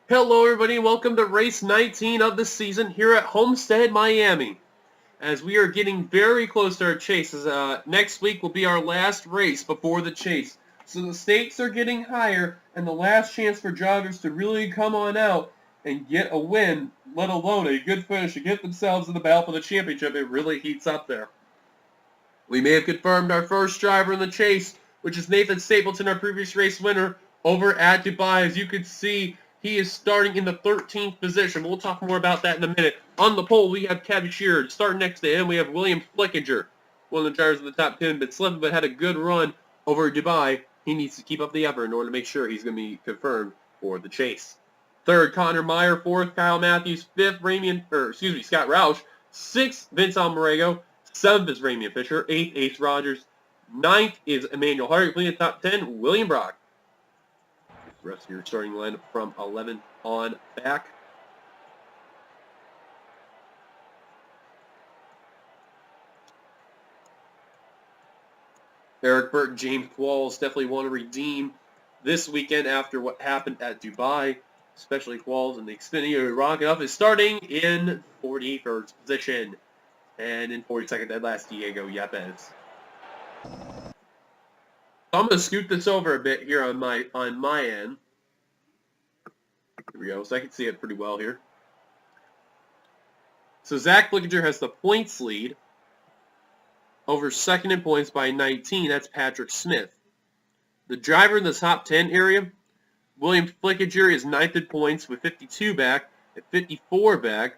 Hello everybody, welcome to race 19 of the season here at Homestead, Miami. As we are getting very close to our chase, next week will be our last race before the chase. So the stakes are getting higher, and the last chance for drivers to really come on out and get a win, let alone a good finish, to get themselves in the battle for the championship, it really heats up there. We may have confirmed our first driver in the chase, which is Nathan Stapleton, our previous race winner, over at Dubai. As you can see, he is starting in the 13th position. We'll talk more about that in a minute. On the pole, we have Kevin Sheard. Starting next to him, we have William Flickinger, one of the drivers in the top 10, but slipped, but had a good run over Dubai. He needs to keep up the effort in order to make sure he's going to be confirmed for the chase. Third, Connor Meyer. Fourth, Kyle Matthews. Fifth, Scott Roush. Sixth, Vince Almarego. Seventh is Ramian Fisher. Eighth, Ace Rogers. Ninth is Emmanuel Hart. Completing the top 10, William Brock. The rest of your starting lineup from 11 on back. Eric Burton, James Qualls definitely want to redeem this weekend after what happened at Dubai, especially Qualls and the Xfinity rocking up is starting in 41st position. And in 42nd, that last Diego Yepes. So I'm going to scoot this over a bit here on my end. Here we go, so I can see it pretty well here. So Zach Flickinger has the points lead over second in points by 19. That's Patrick Smith. The driver in the top 10 area, William Flickinger, is 9th in points with 52 back. At 54 back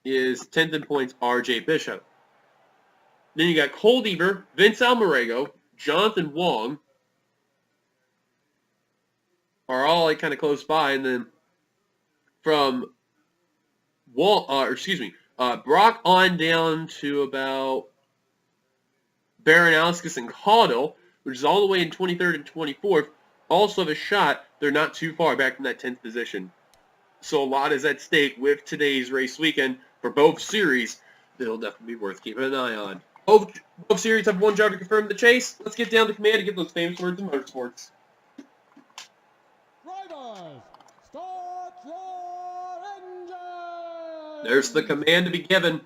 is 10th in points, RJ Bishop. Then you got Cole Deaver, Vince Almarego, Jonathan Wong are all like kind of close by, and then from Brock on down to about Baranowskis and Caudle, which is all the way in 23rd and 24th, also have a shot. They're not too far back from that 10th position. So a lot is at stake with today's race weekend for both series. That'll definitely be worth keeping an eye on. Both series have one driver confirmed the chase. Let's get down to command and get those famous words in motorsports. Drivers, start your engine! There's the command to be given.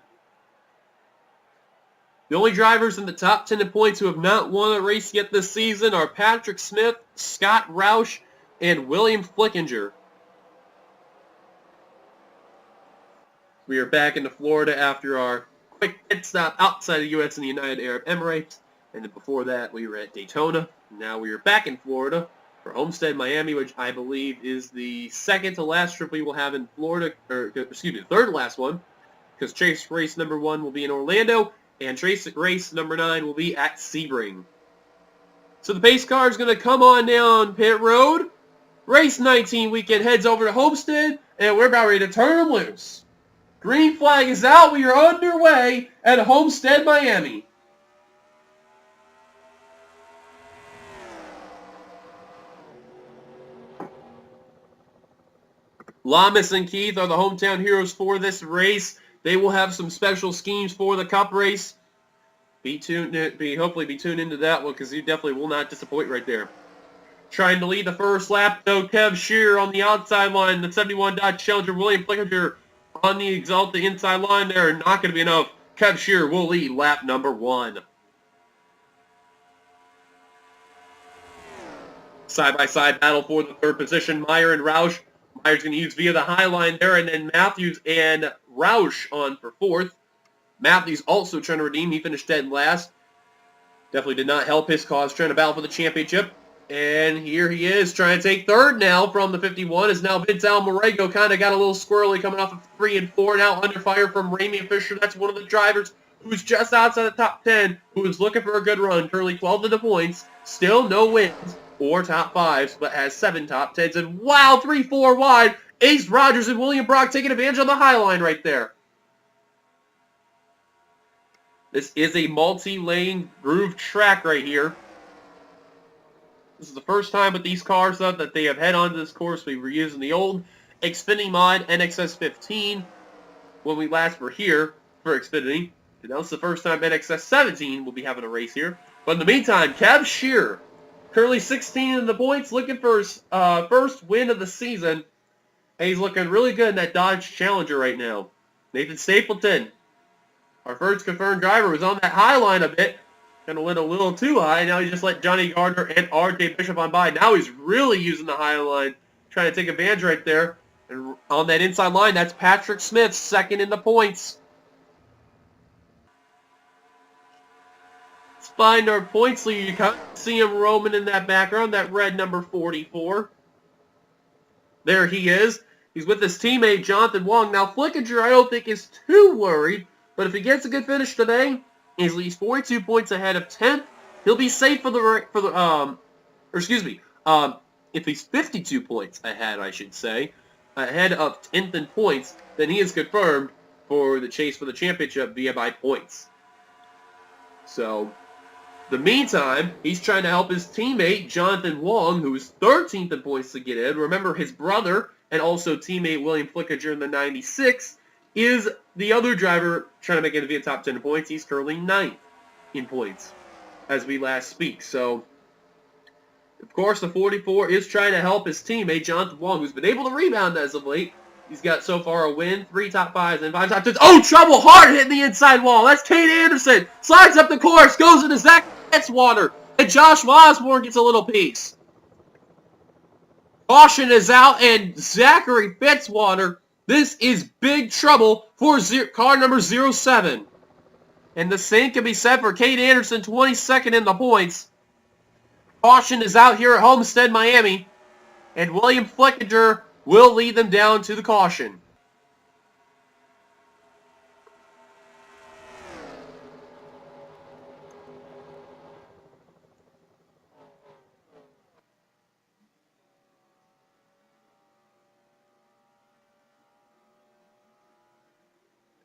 The only drivers in the top 10 in points who have not won a race yet this season are Patrick Smith, Scott Roush, and William Flickinger. We are back into Florida after our quick pit stop outside the U.S. in the United Arab Emirates. And then before that, we were at Daytona. Now we are back in Florida for Homestead, Miami, which I believe is the second to last trip we will have in Florida, the third to last one, because chase race number 1 will be in Orlando, and chase race number 9 will be at Sebring. So the pace car is going to come on down pit road. Race 19 weekend heads over to Homestead, and we're about ready to turn them loose. Green flag is out. We are underway at Homestead, Miami. Lamas and Keith are the hometown heroes for this race. They will have some special schemes for the Cup race. Hopefully be tuned into that one, because you definitely will not disappoint right there. Trying to lead the first lap, though, Kev Shear on the outside line. The 71 Dodge Challenger, William Flickinger on the Exalta inside line there. Not going to be enough. Kev Shear will lead lap number 1. Side-by-side battle for the third position, Meyer and Roush. Meyer's going to use via the high line there, and then Matthews and Roush on for 4th. Matthews also trying to redeem. He finished dead last. Definitely did not help his cause trying to battle for the championship. And here he is trying to take 3rd now from the 51. Is now Vince Almarego kind of got a little squirrely coming off of 3 and 4. Now under fire from Ramian Fisher. That's one of the drivers who's just outside the top 10, who is looking for a good run. Currently 12 to the points. Still no wins or top 5s, but has 7 top 10s. And wow, 3-4 wide. Ace Rogers and William Brock taking advantage on the high line right there. This is a multi-lane groove track right here. This is the first time with these cars, though, that they have head onto this course. We were using the old Xfinity mod NXS 15 when we last were here for Xfinity. And now it's the first time NXS 17 will be having a race here. But in the meantime, Kev Shear Currently 16 in the points, looking for his first win of the season. And he's looking really good in that Dodge Challenger right now. Nathan Stapleton, our first confirmed driver, was on that high line a bit. Kind of went a little too high. Now he just let Johnny Gardner and R.J. Bishop on by. Now he's really using the high line, trying to take advantage right there. And on that inside line, that's Patrick Smith, second in the points. Let's find our points leader. You can see him roaming in that background, that red number 44. There he is. He's with his teammate, Jonathan Wong. Now, Flickinger, I don't think is too worried, but if he gets a good finish today, he's at least 42 points ahead of 10th. He'll be safe if he's 52 points ahead, I should say, ahead of 10th in points, then he is confirmed for the chase for the championship via by points. So, the meantime, he's trying to help his teammate, Jonathan Wong, who is 13th in points to get in. Remember, his brother and also teammate William Flickinger in the 96 is the other driver trying to make it via top 10 points. He's currently 9th in points as we last speak. So, of course, the 44 is trying to help his teammate, Jonathan Wong, who's been able to rebound as of late. He's got so far a win, 3 top 5s, and 5 top 10s. Oh, trouble! Hard hitting the inside wall. That's Kate Anderson. Slides up the course, goes into Zach Fitzwater, and Josh Osborne gets a little piece. Caution is out, and Zachary Fitzwater, this is big trouble for car number 07. And the same can be said for Kate Anderson, 22nd in the points. Caution is out here at Homestead, Miami, and William Flickinger will lead them down to the caution.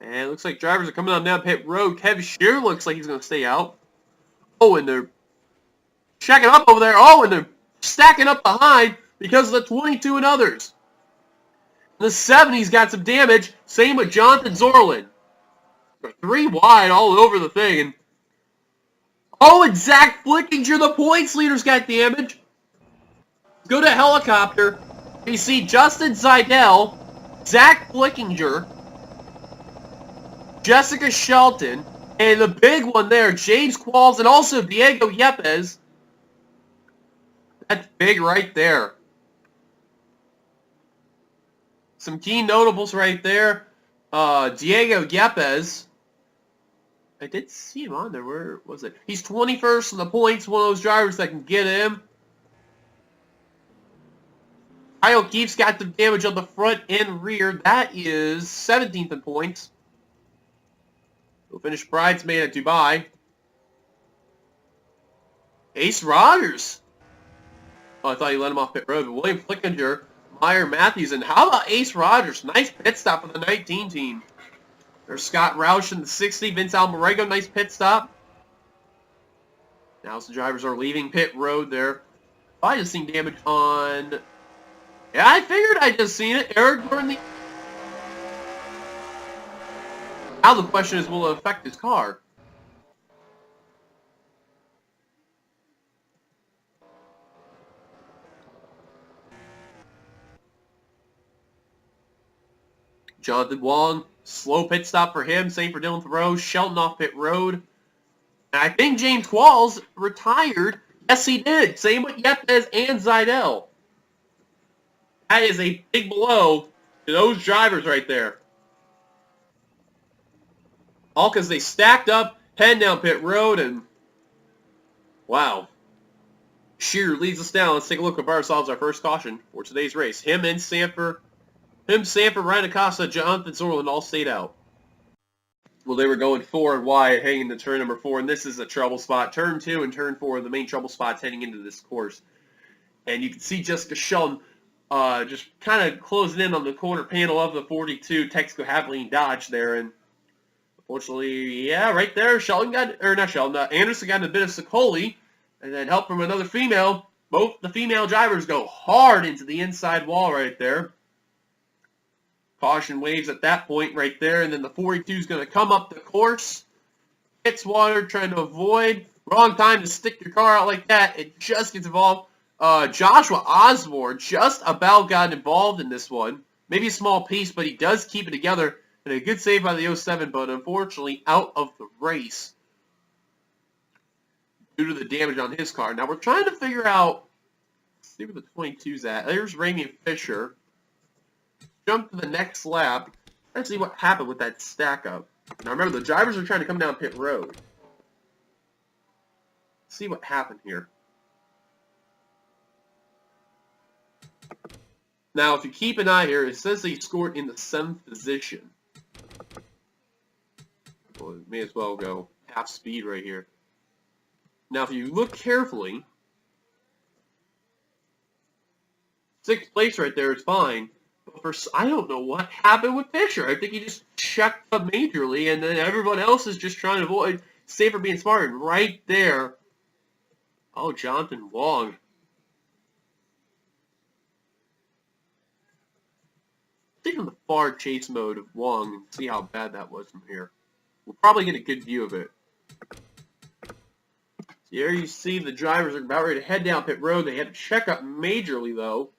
And it looks like drivers are coming on down pit road. Kev Shear looks like he's going to stay out. Oh, and they're checking up over there. Oh, and they're stacking up behind because of the 22 and others. The 70's got some damage. Same with Jonathan Zorlin. 3 wide all over the thing. And oh, and Zach Flickinger, the points leader's got damage. Go to helicopter. You see Justin Seidel, Zach Flickinger, Jessica Shelton, and the big one there, James Qualls, and also Diego Yepes. That's big right there. Some key notables right there. Diego Yepes. I did see him on there. Where was it? He's 21st in the points. One of those drivers that can get him. Kyle Keefe's got the damage on the front and rear. That is 17th in points. We'll finish bridesmaid at Dubai. Ace Rogers. Oh, I thought you let him off pit road. But William Flickinger, Meyer Matthews, and how about Ace Rogers? Nice pit stop for the 19 team. There's Scott Roush in the 60. Vince Almarego, nice pit stop. Now some drivers are leaving pit road there. I just seen damage on... Yeah, I figured I just seen it. Eric Burnley. Now the question is, will it affect his car? Jonathan Wong, slow pit stop for him. Same for Dylan Thoreau. Shelton off pit road. And I think James Qualls retired. Yes, he did. Same with Yepes and Seidel. That is a big blow to those drivers right there. All because they stacked up, heading down pit road, and wow. Shearer leads us down. Let's take a look at ourselves, our first caution for today's race. Him, Sanford, Ryan Acosta, Jonathan Zorlin all stayed out. Well, they were going 4 and wide heading into turn number 4, and this is a trouble spot. Turn 2 and turn 4 are the main trouble spots heading into this course. And you can see Jessica Shelton just kind of closing in on the corner panel of the 42 Texaco Havoline Dodge there, and unfortunately, yeah, right there, Anderson got a bit of Sicoli, and then help from another female. Both the female drivers go hard into the inside wall right there. Caution waves at that point right there, and then the 42 is going to come up the course. Fitzwater trying to avoid. Wrong time to stick your car out like that. It just gets involved. Joshua Osborne just about got involved in this one. Maybe a small piece, but he does keep it together. And a good save by the 07, but unfortunately out of the race due to the damage on his car. Now we're trying to figure out, see where the 22's at. There's Raimi Fisher. Jump to the next lap. Let's see what happened with that stack up. Now remember, the drivers are trying to come down pit road. Let's see what happened here. Now, if you keep an eye here, it says he scored in the 7th position. Well, it may as well go half speed right here. Now, if you look carefully, 6th place right there is fine. But I don't know what happened with Fisher. I think he just checked up majorly, and then everyone else is just trying to avoid safer being smart. And right there, oh, Jonathan Wong. Take on the far chase mode of Wong and see how bad that was from here. We'll probably get a good view of it. Here you see the drivers are about ready to head down pit road. They had to check up majorly, though.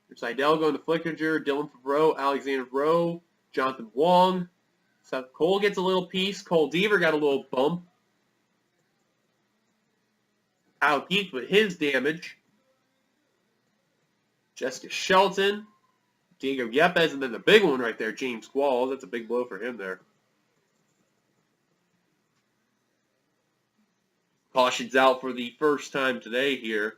There's Seidel going to Flickinger, Dylan Favreau, Alexander Rowe, Jonathan Wong. Seth Cole gets a little piece. Cole Deaver got a little bump. Kyle Keith with his damage. Jessica Shelton. Diego Yepes, and then the big one right there, James Qualls. That's a big blow for him there. Caution's out for the first time today here.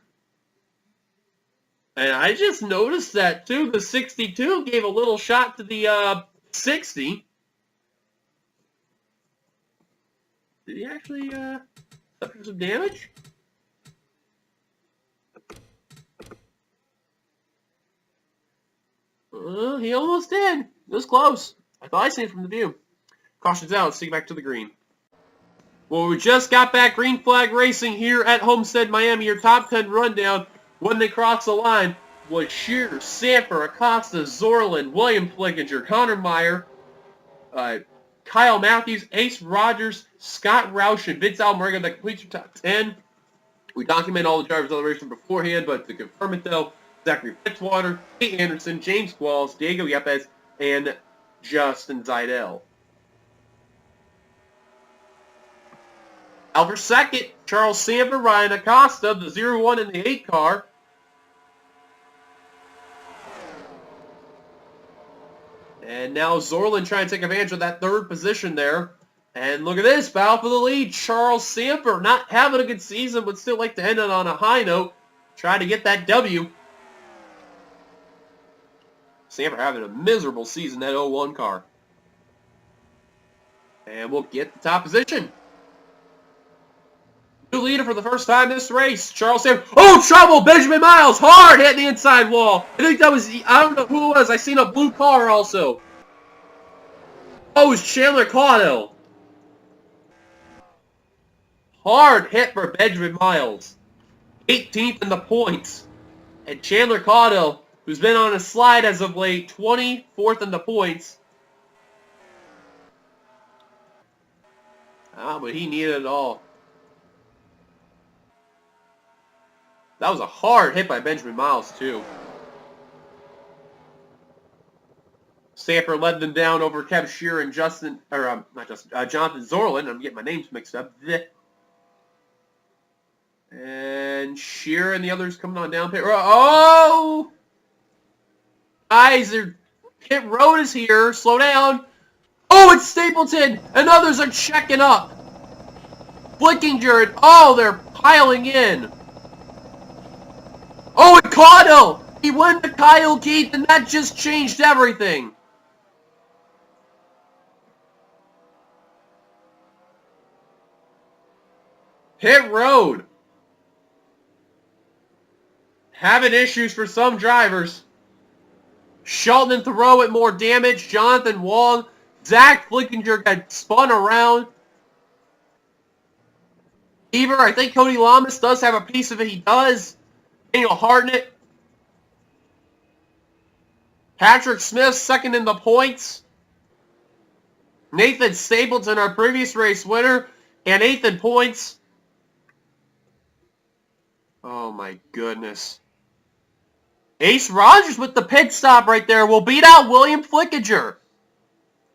And I just noticed that, too. The 62 gave a little shot to the 60. Did he actually suffer some damage? He almost did. It was close. I thought I seen it from the view. Caution's out. Let's take it back to the green. Well, we just got back green flag racing here at Homestead, Miami. Your top 10 rundown when they crossed the line was Shearer, Sanford, Acosta, Zorlin, William Flickinger, Connor Meyer, Kyle Matthews, Ace Rogers, Scott Roush, and Vince Almerga. That completes your top 10. We document all the drivers on the race from beforehand, but to confirm it, though, Zachary Fitzwater, Pete Anderson, James Qualls, Diego Yepes, and Justin Seidel. Out for second, Charles Sanford, Ryan Acosta, the 0-1 in the 8 car. And now Zorlin trying to take advantage of that 3rd position there. And look at this, battle for the lead. Charles Sanford not having a good season, but still like to end it on a high note. Try to get that W. Sanford having a miserable season, that 0-1 car. And we'll get the top position. New leader for the first time this race, Charles Sanford. Oh, trouble! Benjamin Miles, hard hit the inside wall. I think that was, I don't know who it was. I seen a blue car also. Oh, it was Chandler Caudell. Hard hit for Benjamin Miles. 18th in the points. And Chandler Caudell, who's been on a slide as of late, 24th in the points. But he needed it all. That was a hard hit by Benjamin Miles, too. Sanford led them down over Kev Shearer and Jonathan Zorlin. I'm getting my names mixed up. And Shearer and the others coming on down pit road. Oh! Guys, pit road is here. Slow down. Oh, it's Stapleton. And others are checking up. Flickinger. Oh, they're piling in. Oh, and Caudell. He went to Kyle Keith, and that just changed everything. Pit road. Having issues for some drivers. Shelton and Thoreau with more damage. Jonathan Wong. Zach Flickinger got spun around. Beaver, I think Cody Lamas does have a piece of it. He does. Daniel Hartnett. Patrick Smith, second in the points. Nathan Stapleton, our previous race winner, and 8th in points. Oh my goodness. Ace Rogers with the pit stop right there will beat out William Flickinger.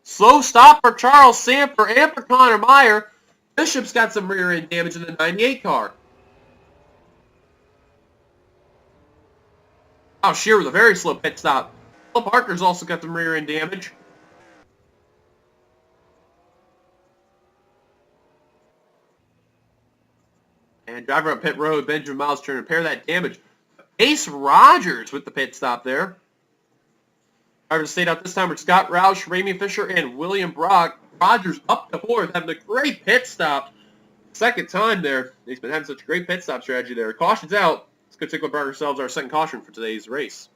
Slow stop for Charles Sanford and for Connor Meyer. Bishop's got some rear end damage in the 98 car. Oh, Shearer with a very slow pit stop. Phil Parker's also got some rear end damage. And driver up pit road, Benjamin Miles trying to repair that damage. Ace Rogers with the pit stop there. Drivers stayed out this time were Scott Roush, Ramey Fisher, and William Brock. Rogers up to fourth, having a great pit stop. Second time there. He's been having such a great pit stop strategy there. Caution's out. Let's go take a look at ourselves our second caution for today's race.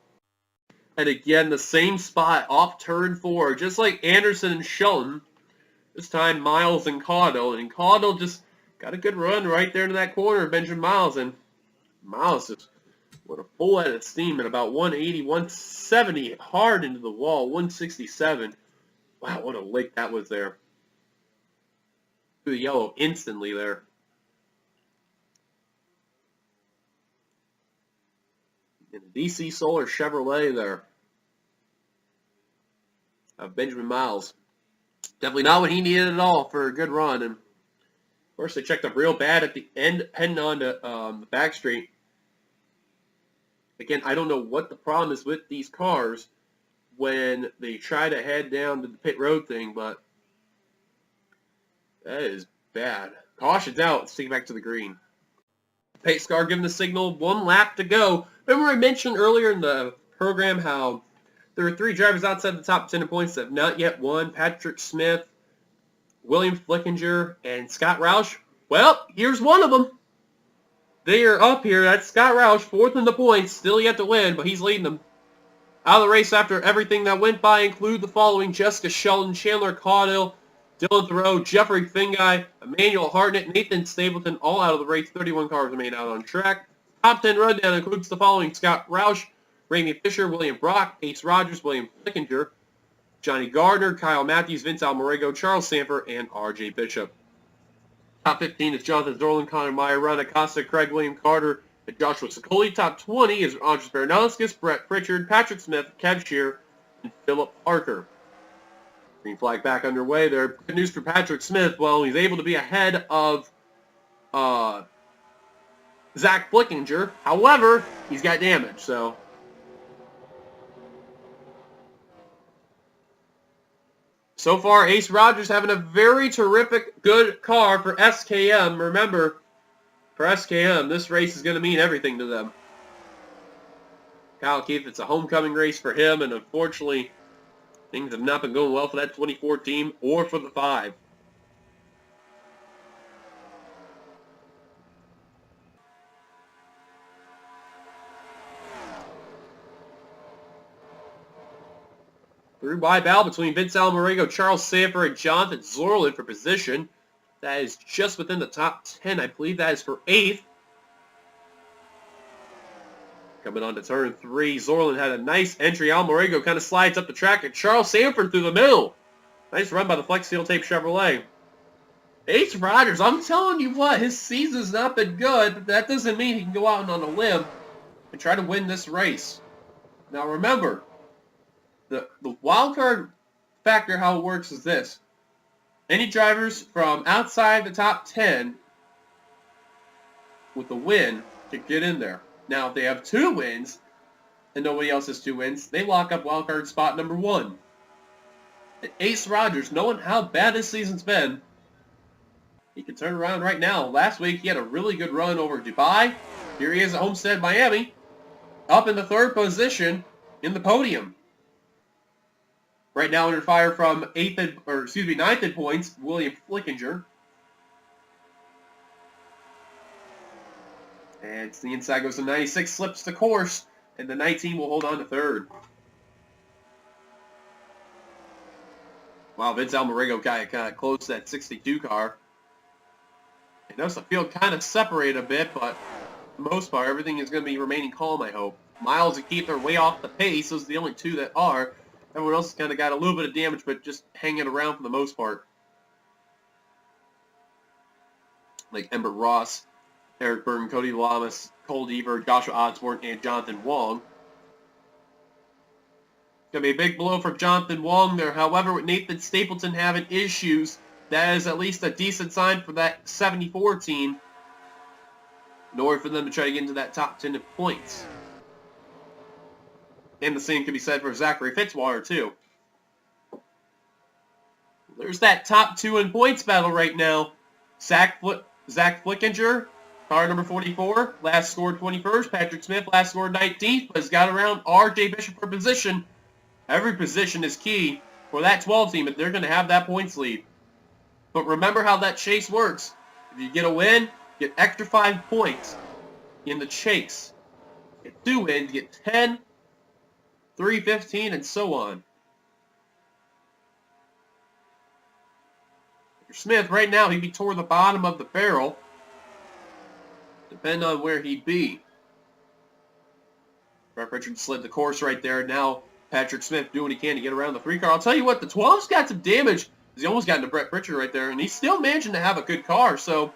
And again, the same spot off turn 4, just like Anderson and Shelton. This time, Miles and Caudill. And Caudill just got a good run right there into that corner of Benjamin Miles. And Miles just with a full head of steam at about 180, 170, hard into the wall, 167. Wow, what a lick that was there. Through the yellow instantly there. And the DC Solar Chevrolet there of Benjamin Miles. Definitely not what he needed at all for a good run. And of course, they checked up real bad at the end, heading on to the back straight. Again, I don't know what the problem is with these cars when they try to head down to the pit road thing, but that is bad. Caution's out. Let's take it back to the green. Pace car giving the signal, 1 lap to go. Remember I mentioned earlier in the program how there are 3 drivers outside the top 10 points that have not yet won. Patrick Smith, William Flickinger, and Scott Roush. Well, here's one of them. They are up here. That's Scott Roush, 4th in the points. Still yet to win, but he's leading them. Out of the race after everything that went by include the following: Jessica Sheldon, Chandler Caudill, Dylan Thoreau, Jeffrey Finguy, Emmanuel Hartnett, Nathan Stapleton, all out of the race. 31 cars remain out on track. Top 10 rundown includes the following: Scott Roush, Ramey Fisher, William Brock, Ace Rogers, William Flickinger, Johnny Gardner, Kyle Matthews, Vince Almarego, Charles Sanford, and R.J. Bishop. Top 15 is Jonathan Zorlin, Connor Meyer, Ron Acosta, Craig William Carter, and Joshua Sicoli. Top 20 is Andres Baranowskis, Brett Pritchard, Patrick Smith, Kev Shear, and Philip Parker. Green flag back underway there. Good news for Patrick Smith. Well, he's able to be ahead of Zach Flickinger. However, he's got damage, so... So far, Ace Rogers having a very terrific, good car for SKM. Remember, for SKM, this race is going to mean everything to them. Kyle Keefe, it's a homecoming race for him, and unfortunately, things have not been going well for that 24 team or for the 5. Through wide battle between Vince Almarego, Charles Sanford, and Jonathan Zorlin for position. That is just within the top 10. I believe that is for 8th. Coming on to turn 3, Zorlin had a nice entry. Almarego kind of slides up the track, and Charles Sanford through the middle. Nice run by the Flex Steel Tape Chevrolet. Ace Rogers, I'm telling you what, his season's not been good, but that doesn't mean he can go out on a limb and try to win this race. Now remember, the wild card factor, how it works is this. Any drivers from outside the top 10 with a win can get in there. Now, if they have 2 wins and nobody else has 2 wins, they lock up wild card spot number 1. And Ace Rogers, knowing how bad this season's been, he can turn around right now. Last week, he had a really good run over Dubai. Here he is at Homestead, Miami, up in the 3rd position in the podium. Right now under fire from 9th in points, William Flickinger. And to the inside goes the 96, slips the course, and the 19 will hold on to 3rd. Wow, Vince Almarego got kind of close to that 62 car. I notice the field kind of separated a bit, but for the most part, everything is going to be remaining calm, I hope. Miles and Keith are way off the pace. Those are the only 2 that are. Everyone else has kind of got a little bit of damage, but just hanging around for the most part. Like Ember Ross Eric Burton, Cody Lamas, Cole Deaver, Joshua Osborne, and Jonathan Wong. Going to be a big blow for Jonathan Wong there. However, with Nathan Stapleton having issues, that is at least a decent sign for that 74 team in order for them to try to get into that top 10 of points. And the same can be said for Zachary Fitzwater, too. There's that top 2 in points battle right now. Zach Flickinger, car number 44, last scored 21st. Patrick Smith, last scored 19th, but has got around R.J. Bishop for position. Every position is key for that 12 team if they're going to have that points lead. But remember how that chase works. If you get a win, get extra 5 points in the chase. Get 2 wins, get 10, 3, 15, and so on. For Smith, right now, he'd be toward the bottom of the barrel. Depending on where he'd be. Brett Richards slid the course right there. Now Patrick Smith doing what he can to get around the 3 car. I'll tell you what, the 12's got some damage. He almost got into Brett Pritchard right there, and he's still managing to have a good car. So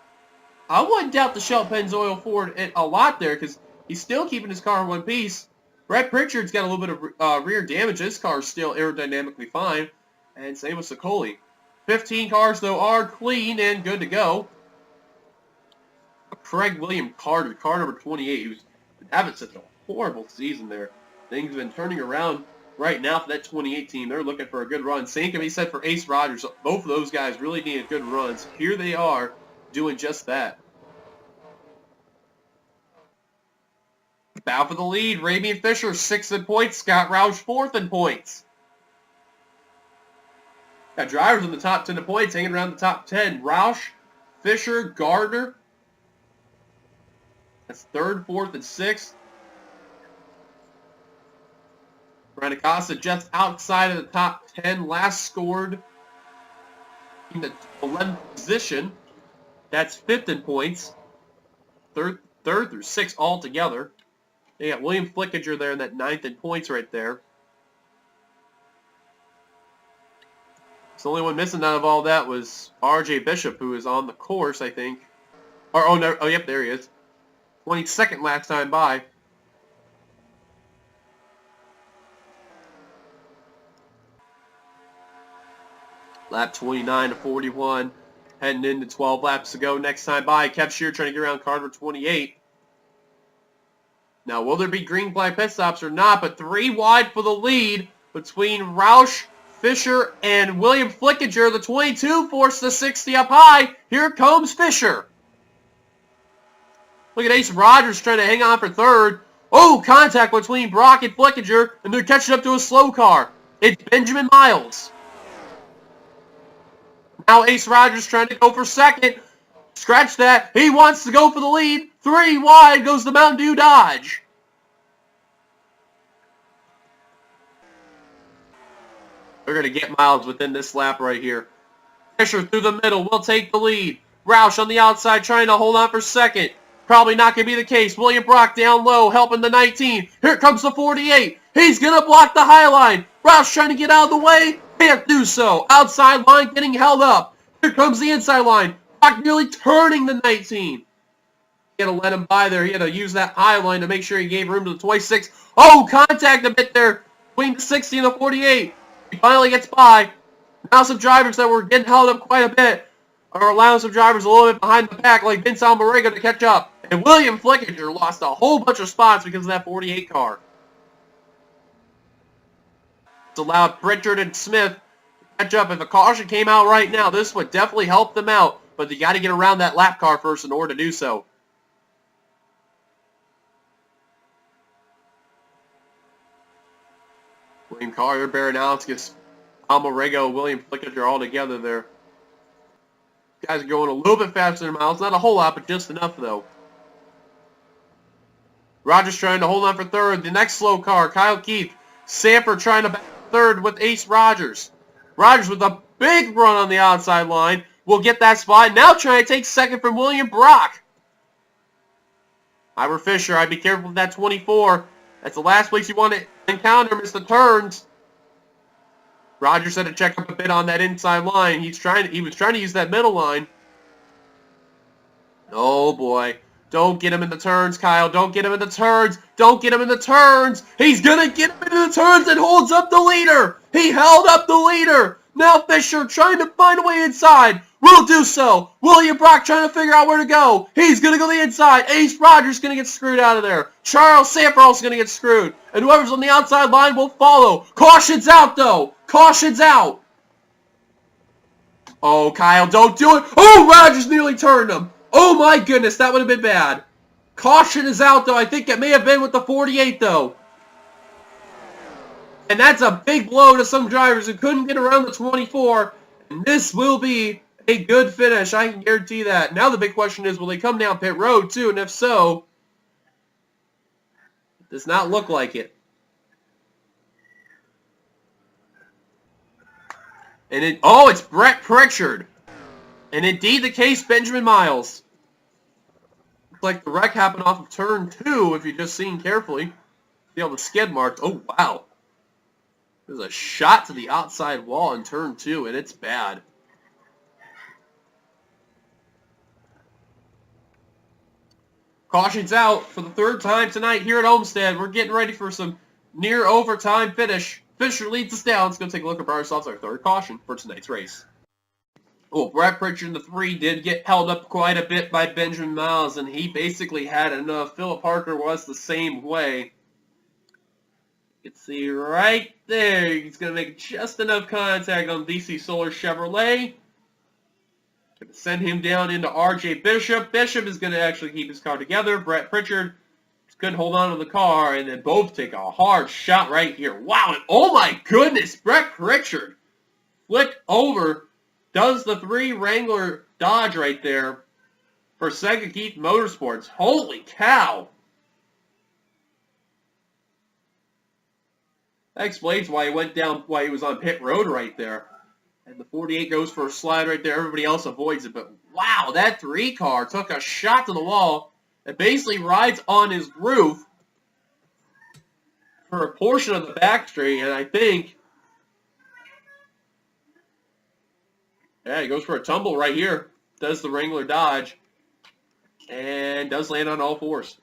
I wouldn't doubt the Shell Pennzoil Ford a lot there because he's still keeping his car in one piece. Brett Pritchard's got a little bit of rear damage. His car is still aerodynamically fine. And same with Sicoli. 15 cars, though, are clean and good to go. Craig William Carter, car number 28, who's been having such a horrible season there. Things have been turning around right now for that 28 team. They're looking for a good run. Same can be said for Ace Rogers. Both of those guys really needed good runs. Here they are doing just that. Bow for the lead. Ramian Fisher, 6th in points. Scott Roush, 4th in points. Got drivers in the top 10 of points, hanging around the top 10. Roush, Fisher, Gardner. That's 3rd, 4th, and 6th. Brian Acosta just outside of the top 10. Last scored in the 11th position. That's 5th in points. Third through 6th altogether. They got William Flickinger there in that 9th in points right there. The only one missing out of all that was R.J. Bishop, who is on the course, I think. Oh, yep, there he is. 22nd last time by. Lap 29 to 41. Heading into 12 laps to go next time by. Kev Shear trying to get around car number 28. Now, will there be green flag pit stops or not? But 3 wide for the lead between Roush, Fisher, and William Flickinger. The 22 forced the 60 up high. Here comes Fisher. Look at Ace Rogers trying to hang on for 3rd. Oh, contact between Brock and Flickinger, and they're catching up to a slow car. It's Benjamin Miles. Now Ace Rogers trying to go for 2nd. Scratch that. He wants to go for the lead. 3 wide goes the Mountain Dew Dodge. We're going to get Miles within this lap right here. Fisher through the middle will take the lead. Roush on the outside trying to hold on for 2nd. Probably not going to be the case. William Brock down low helping the 19. Here comes the 48. He's going to block the high line. Roush trying to get out of the way. Can't do so. Outside line getting held up. Here comes the inside line. Brock nearly turning the 19. He had to let him by there. He had to use that high line to make sure he gave room to the 26. Oh, contact a bit there between the 60 and the 48. He finally gets by. Now some drivers that were getting held up quite a bit are allowing some drivers a little bit behind the pack like Vince Almerega to catch up. And William Flickinger lost a whole bunch of spots because of that 48 car. It's allowed Pritchard and Smith to catch up. If a caution came out right now, this would definitely help them out. But you got to get around that lap car first in order to do so. William Collier, Baranowskis, Almerego, William Flickinger all together there. Guys are going a little bit faster than Miles. Not a whole lot, but just enough, though. Rogers trying to hold on for 3rd. The next slow car, Kyle Keith. Sanford trying to back 3rd with Ace Rogers. Rogers with a big run on the outside line will get that spot. Now trying to take 2nd from William Brock. Ivor Fisher, I'd be careful with that 24. That's the last place you want to encounter, miss the turns. Rogers had to check up a bit on that inside line. He was trying to use that middle line. Oh boy. Don't get him in the turns, Kyle. Don't get him in the turns. Don't get him in the turns. He's going to get him into the turns and holds up the leader. He held up the leader. Now Fisher trying to find a way inside. Will do so. William Brock trying to figure out where to go. He's going to go the inside. Ace Rogers going to get screwed out of there. Charles Sanford also going to get screwed. And whoever's on the outside line will follow. Caution's out, though. Caution's out. Oh, Kyle, don't do it. Oh, Rogers nearly turned him. Oh, my goodness, that would have been bad. Caution is out, though. I think it may have been with the 48, though. And that's a big blow to some drivers who couldn't get around the 24. And this will be a good finish. I can guarantee that. Now the big question is, will they come down pit road, too? And if so, it does not look like it. And it's Brett Pritchard. And indeed the case, Benjamin Miles. Looks like the wreck happened off of turn 2, if you're just seeing carefully. See all the skid marks. Oh, wow. There's a shot to the outside wall in turn 2, and it's bad. Caution's out for the third time tonight here at Homestead. We're getting ready for some near overtime finish. Fisher leads us down. Let's go take a look at ourselves, our third caution for tonight's race. Oh, Brett Pritchard in the 3 did get held up quite a bit by Benjamin Miles, and he basically had enough. Philip Parker was the same way. You can see right there, he's going to make just enough contact on DC Solar Chevrolet. Going to send him down into RJ Bishop. Bishop is going to actually keep his car together. Brett Pritchard couldn't hold on to the car, and then both take a hard shot right here. Wow, and oh my goodness, Brett Pritchard flicked over, does the 3 Wrangler Dodge right there for Sega Keith Motorsports. Holy cow. That explains why he went down, why he was on pit road right there. And the 48 goes for a slide right there. Everybody else avoids it, but wow, that 3 car took a shot to the wall. It basically rides on his roof for a portion of the back straight, and I think, yeah, he goes for a tumble right here. Does the Wrangler Dodge, and does land on all 4s.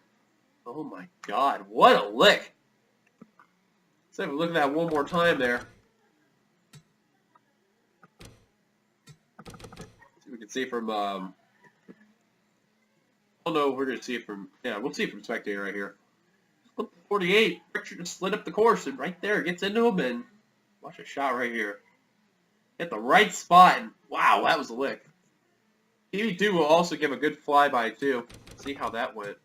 Oh my God, what a lick. Let's have a look at that one more time there. See if we can see from, oh no, we're going to see it from, yeah, we'll see it from spectator right here. 48, Richard just slid up the course, and right there, gets into him, and watch a shot right here. Hit the right spot, and wow, that was a lick. TV2 will also give a good flyby, too. See how that went.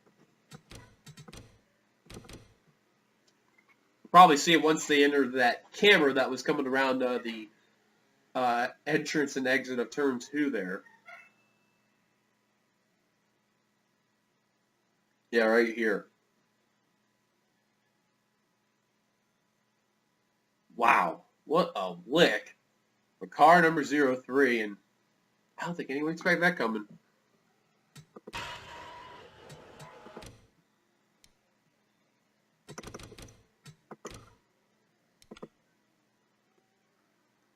We'll probably see it once they enter that camera that was coming around the entrance and exit of turn 2 there. Yeah, right here. Wow, what a lick. For car number 03, and I don't think anyone expected that coming.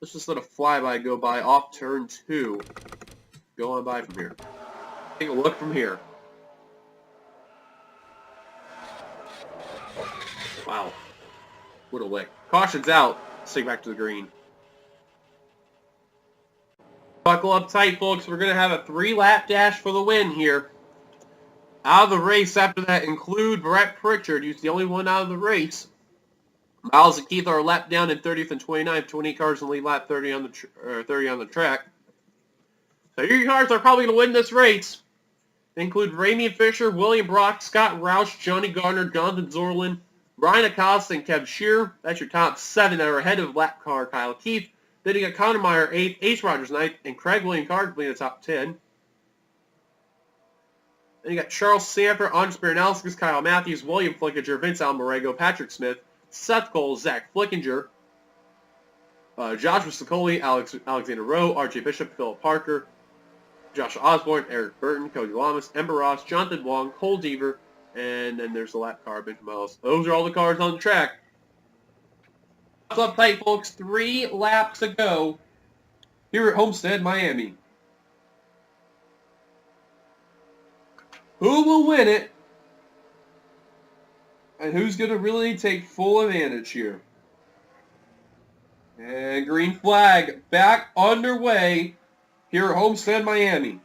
Let's just let a flyby go by off turn 2. Go on by from here. Take a look from here. Wow. What a lick. Caution's out. Stick back to the green. Buckle up tight, folks. We're going to have a 3-lap dash for the win here. Out of the race after that include Brett Pritchard. He's the only one out of the race. Miles and Keith are a lap down in 30th and 29th. 20 cars in the lead lap, 30 on the track. So your cars are probably going to win this race. They include Ramian Fisher, William Brock, Scott Roush, Johnny Gardner, Jonathan Zorlin, Ryan Acosta, and Kev Shearer. That's your top 7 that are ahead of lap car Kyle Keith. Then you got Connor Meyer 8th, Ace Rogers 9th, and Craig William Carter in the top 10. Then you got Charles Sanford, Andres Baranowskis, Kyle Matthews, William Flickinger, Vince Almarego, Patrick Smith, Seth Cole, Zach Flickinger, Joshua Sicoli, Alexander Rowe, RJ Bishop, Philip Parker, Josh Osborne, Eric Burton, Cody Lamas, Ember Ross, Jonathan Wong, Cole Deaver, and then there's the lap car, Benjamin Miles. Those are all the cars on the track. What's up, tight, folks? 3 laps to go here at Homestead, Miami. who will win it, and who's going to really take full advantage here. And green flag back underway here at Homestead, Miami.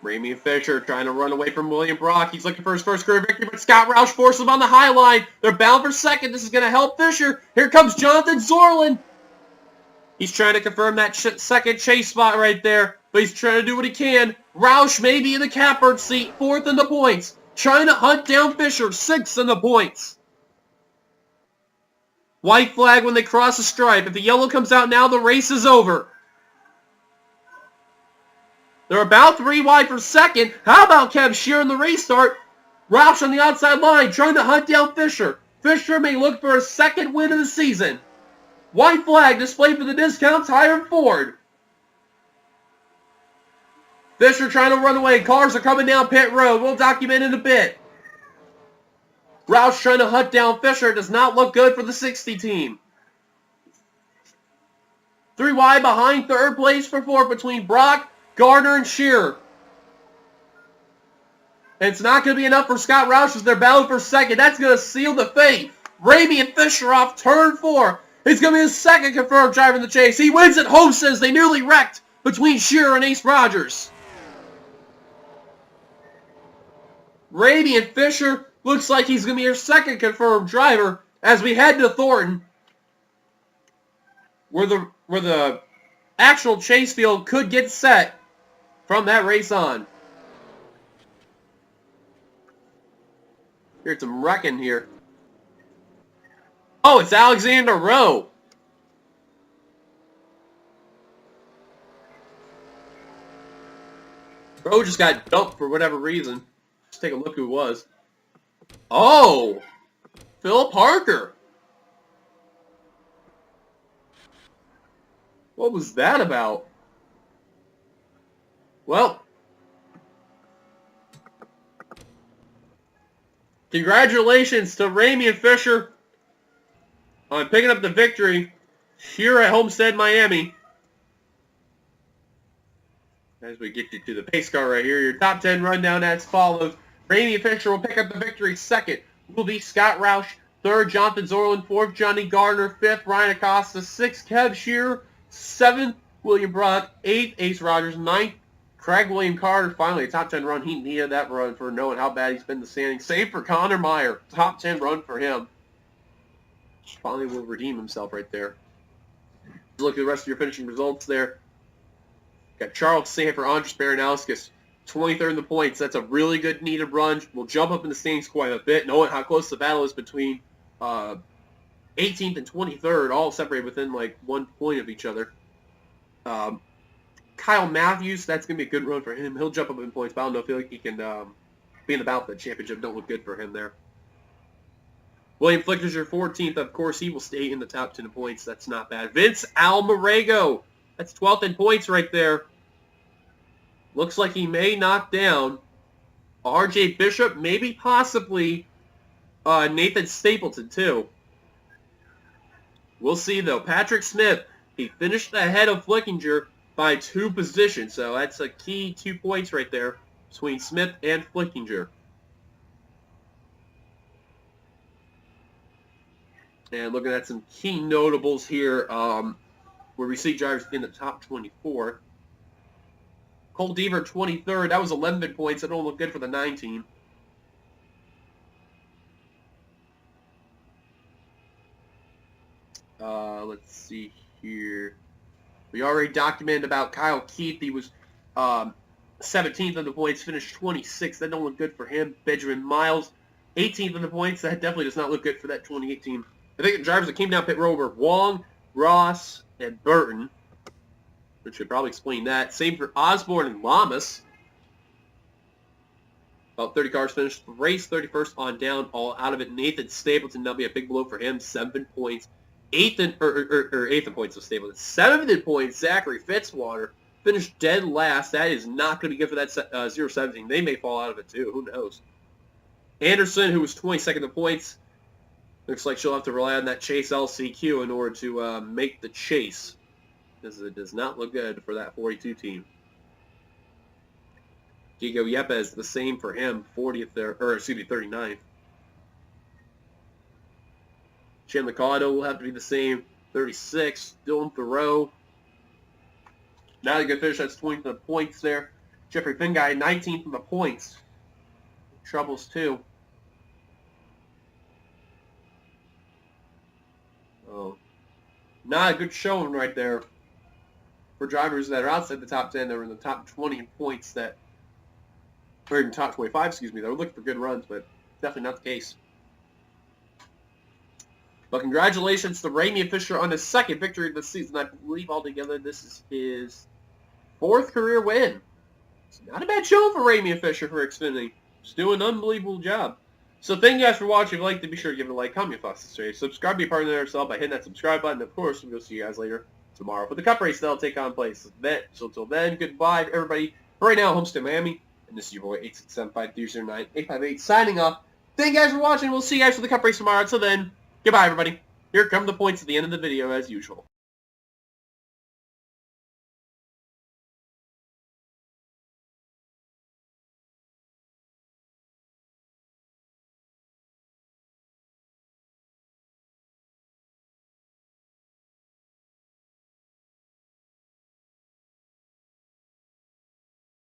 Ramey and Fisher trying to run away from William Brock. He's looking for his first career victory, but Scott Roush forces him on the high line. They're bound for second. This is going to help Fisher. Here comes Jonathan Zorlin. He's trying to confirm that second chase spot right there, but he's trying to do what he can. Roush may be in the catbird seat, fourth in the points. Trying to hunt down Fisher, sixth in the points. White flag when they cross the stripe. If the yellow comes out now, the race is over. They're about 3 wide for second. How about Kev Shear in the restart? Roush on the outside line trying to hunt down Fisher. Fisher may look for a second win of the season. White flag displayed for the discount tire Ford. Fisher trying to run away. Cars are coming down pit road. We'll document in a bit. Roush trying to hunt down Fisher. Does not look good for the 60 team. 3 wide behind third place for fourth between Brock, Gardner, and Shearer. And it's not going to be enough for Scott Roush as they're battling for second. That's going to seal the fate. Ramey and Fisher off turn 4. He's going to be his second confirmed driver in the chase. He wins at Homestead as they nearly wrecked between Shearer and Ace Rogers. Ramey and Fisher looks like he's going to be your second confirmed driver as we head to Thornton, where the actual chase field could get set from that race on. Here's some wrecking here. Oh, it's Alexander Rowe. Rowe just got dumped for whatever reason. Let's take a look who it was. Oh! Phil Parker. What was that about? Well, congratulations to Ramey and Fisher on picking up the victory here at Homestead, Miami. As we get you to the pace car right here, your top 10 rundown as follows. Ramey and Fisher will pick up the victory. Second will be Scott Roush. Third, Jonathan Zorlin. Fourth, Johnny Gardner. Fifth, Ryan Acosta. Sixth, Kev Shearer. Seventh, William Brock. Eighth, Ace Rogers. Ninth, Craig William Carter. Finally, a top 10 run. He needed that run for knowing how bad he's been in the standings. Save for Connor Meyer. Top 10 run for him. Finally will redeem himself right there. Look at the rest of your finishing results there. Got Charles Sanford, Andres Baranowskis, 23rd in the points. That's a really good needed run. We'll jump up in the standings quite a bit, knowing how close the battle is between 18th and 23rd, all separated within like 1 point of each other. Kyle Matthews, that's going to be a good run for him. He'll jump up in points, but I don't know if he can be in the battle for the championship. Don't look good for him there. William Flickner, 14th. Of course, he will stay in the top 10 in points. That's not bad. Vince Almarego, that's 12th in points right there. Looks like he may knock down R.J. Bishop, maybe possibly Nathan Stapleton, too. We'll see, though. Patrick Smith, he finished ahead of Flickinger by 2 positions, so that's a key 2 points right there between Smith and Flickinger. And looking at some key notables here, where we see drivers in the top 24. Cole Deaver, 23rd. That was 11 points. That don't look good for the 9 team. Let's see here. We already documented about Kyle Keith. He was 17th in the points, finished 26th. That don't look good for him. Benjamin Miles, 18th in the points. That definitely does not look good for that 28 team. I think the drivers that came down pit road were Wong, Ross, and Burton. Which should probably explain that. Same for Osborne and Lamas. About 30 cars finished the race, 31st on down, all out of it. Nathan Stapleton, that'll be a big blow for him, 7 points. 8th in points of Stapleton. 7th in points, Zachary Fitzwater. finished dead last. That is not going to be good for that 0-17. They may fall out of it too. Who knows? Anderson, who was 22nd in points, looks like she'll have to rely on that chase LCQ in order to make the chase, because it does not look good for that 42 team. Gigo Yepes, the same for him, 40th there, or excuse me, 39th. Chan Licado will have to be the same, 36th. Dylan Thoreau, not a good finish. That's 20th in the points there. Jeffrey Finguy, 19th in the points. Troubles too. Oh, not a good showing right there for drivers that are outside the top 10. That were in the top 20 in points, that or in the top 25, excuse me. They were looking for good runs, but definitely not the case. But congratulations to Ramey Fisher on his second victory of the season. I believe altogether this is his 4th career win. It's not a bad show for Ramey Fisher for Xfinity. He's doing an unbelievable job. So thank you guys for watching. If you liked it, be sure to give it a like, comment, thoughts, subscribe, be a part of the NRSL by hitting that subscribe button. Of course, we'll see you guys later tomorrow for the Cup race that'll take on place. So until then, goodbye, everybody. For right now, Homestead, Miami, and this is your boy 867-530-9858 signing off. Thank you guys for watching. We'll see you guys for the Cup race tomorrow. Until then, goodbye, everybody. Here come the points at the end of the video, as usual.